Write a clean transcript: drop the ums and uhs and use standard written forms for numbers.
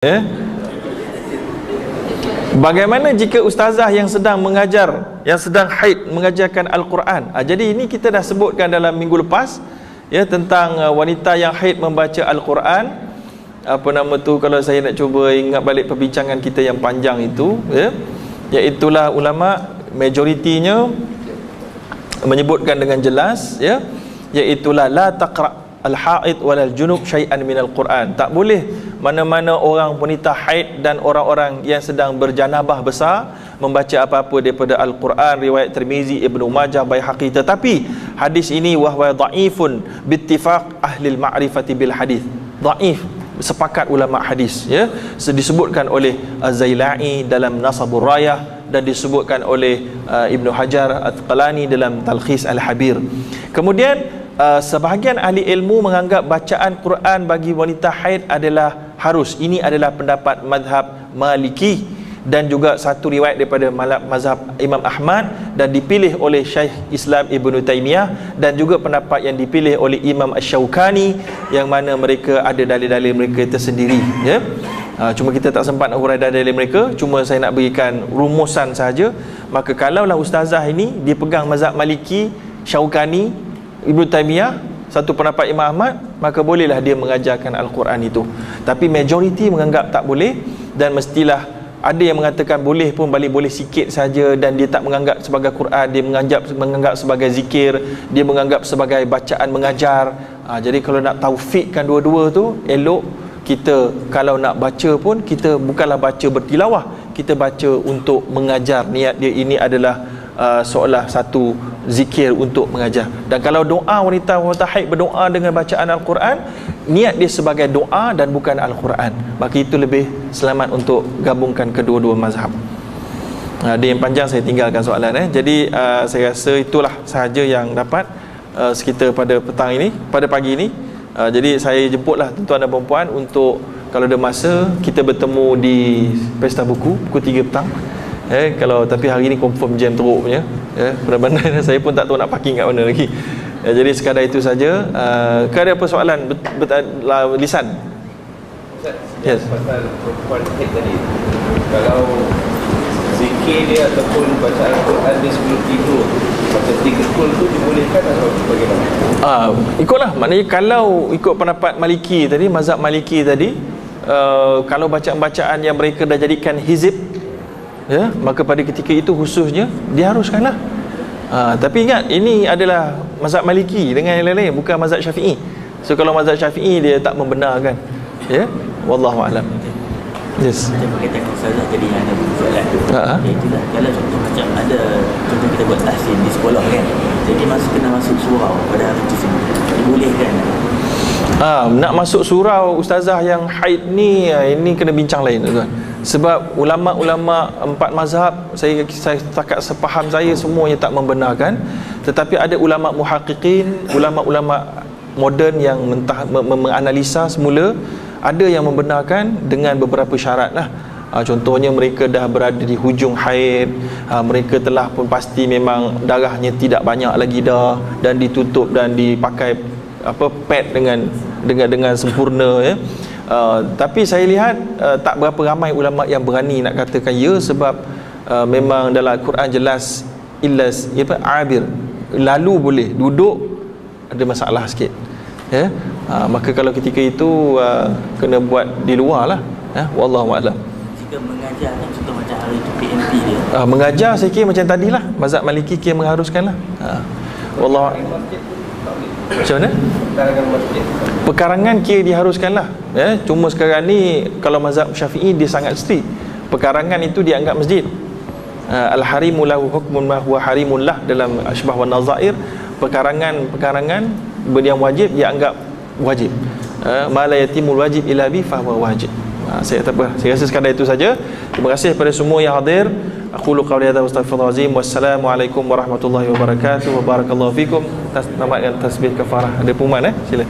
Ya. Bagaimana jika ustazah yang sedang mengajar, yang sedang haid mengajarkan Al-Quran? Jadi ini kita dah sebutkan dalam minggu lepas, ya, tentang wanita yang haid membaca Al-Quran. Apa nama tu, kalau saya nak cuba ingat balik perbincangan kita yang panjang itu, ya, iaitulah ulama majoritinya menyebutkan dengan jelas, ya, iaitulah la taqra al-haid walal junub syai'an minal Quran. Tak boleh mana-mana orang wanita haid dan orang-orang yang sedang berjanabah besar membaca apa-apa daripada Al-Quran. Riwayat Tirmizi, Ibnu Majah, Baihaqi. Tetapi hadis ini wahwa dhaifun bittifaq ahli al-ma'rifati bil hadis. Dhaif, sepakat ulama hadis, ya. Disebutkan oleh Az-Zailai dalam Nasabur Rayah dan disebutkan oleh Ibnu Hajar Al-Asqalani dalam Talkhis Al-Habir. Kemudian sebahagian ahli ilmu menganggap bacaan Quran bagi wanita haid adalah harus. Ini adalah pendapat mazhab Maliki dan juga satu riwayat daripada mazhab Imam Ahmad dan dipilih oleh Syekh Islam Ibn Taymiyah, dan juga pendapat yang dipilih oleh Imam Asy-Syaukani, yang mana mereka ada dalil-dalil mereka tersendiri, ya. Cuma kita tak sempat nak hurai dalil mereka, cuma saya nak berikan rumusan sahaja. Maka kalaulah ustazah ini dipegang mazhab Maliki, Syaukani, Ibnu Taymiyah, satu pendapat Imam Ahmad, maka bolehlah dia mengajarkan Al-Quran itu. Tapi majoriti menganggap tak boleh, dan mestilah ada yang mengatakan boleh pun, balik boleh sikit saja, dan dia tak menganggap sebagai Quran, dia menganggap sebagai zikir, dia menganggap sebagai bacaan mengajar. Jadi kalau nak taufikkan dua-dua tu, elok kita kalau nak baca pun, kita bukanlah baca bertilawah, kita baca untuk mengajar. Niat dia ini adalah seolah satu zikir untuk mengajar. Dan kalau doa wanita haid berdoa dengan bacaan Al-Quran, niat dia sebagai doa dan bukan Al-Quran, maka itu lebih selamat untuk gabungkan kedua-dua mazhab. Dia yang panjang saya tinggalkan soalan. Jadi saya rasa itulah sahaja yang dapat sekitar pada petang ini, pada pagi ini. Jadi saya jemputlah tuan-tuan dan puan-puan untuk kalau ada masa kita bertemu di Pesta Buku pukul 3 petang. Kalau tapi hari ni confirm jam teruk punya, benar-benar saya pun tak tahu nak parking kat mana lagi. Jadi sekadar itu saja. Ada apa soalan lisan? Yes. Pasal perempuan tadi, kalau zikir dia ataupun baca Al-Quran dia sebelum tidur, macam 3 kul tu dibolehkan atau bagaimana? Ikutlah, maknanya kalau ikut pendapat Maliki tadi, mazhab Maliki tadi, kalau bacaan-bacaan yang mereka dah jadikan hizib, ya, maka pada ketika itu khususnya diharuskanlah. Tapi ingat, ini adalah mazhab Maliki dengan yang lain-lain, bukan mazhab Syafi'i. So kalau mazhab Syafi'i dia tak membenarkan, ya. Wallahu a'lam. Yes. Macam berkaitan dengan ustazah tadi yang ada soalan tu. Itulah, kalau contoh macam ada, contoh kita buat tahsin di sekolah kan, jadi kena masuk surau pada hari tersebut, dibolehkan? Nak masuk surau ustazah yang haid ni, ini kena bincang lain, tuan. Sebab ulama-ulama 4 mazhab, saya setakat sepaham saya semuanya tak membenarkan. Tetapi ada ulama muhaqqiqin, ulama-ulama moden yang menganalisa semula, ada yang membenarkan dengan beberapa syarat lah. Contohnya mereka dah berada di hujung haid, mereka telah pun pasti memang darahnya tidak banyak lagi dah, dan ditutup dan dipakai pad dengan sempurna, ya. Tapi saya lihat tak berapa ramai ulama yang berani nak katakan ya, sebab memang dalam Al-Quran jelas illas abir, lalu boleh, duduk ada masalah sikit, ya. Maka kalau ketika itu kena buat di luar lah, ya. Wallahu a'lam. Jika mengajar kan, contoh macam hari itu PMP dia, mengajar saya kira macam tadilah, mazhab Maliki kira mengharuskanlah. Wallahu a'lam. Macam mana? Pekarangan kira diharuskanlah, ya. Cuma sekarang ni kalau mazhab Syafi'i dia sangat strict. Pekarangan itu dianggap masjid. Al-harimu lahu hukmun ma huwa harimullah dalam Asybah wan Nazair. Pekarangan yang wajib dia anggap wajib. Ma la yatimul wajib illa bi fa huwa wajib. Saya tak apa. Saya rasa sekadar itu saja. Terima kasih kepada semua yang hadir. Aqulu qawli hadza wa astaghfirullahalazim. Wassalamualaikum warahmatallahi wabarakatuh. Wa barakallahu fikum. Tamat dengan tasbih kafarah. Ada pengumuman, sila.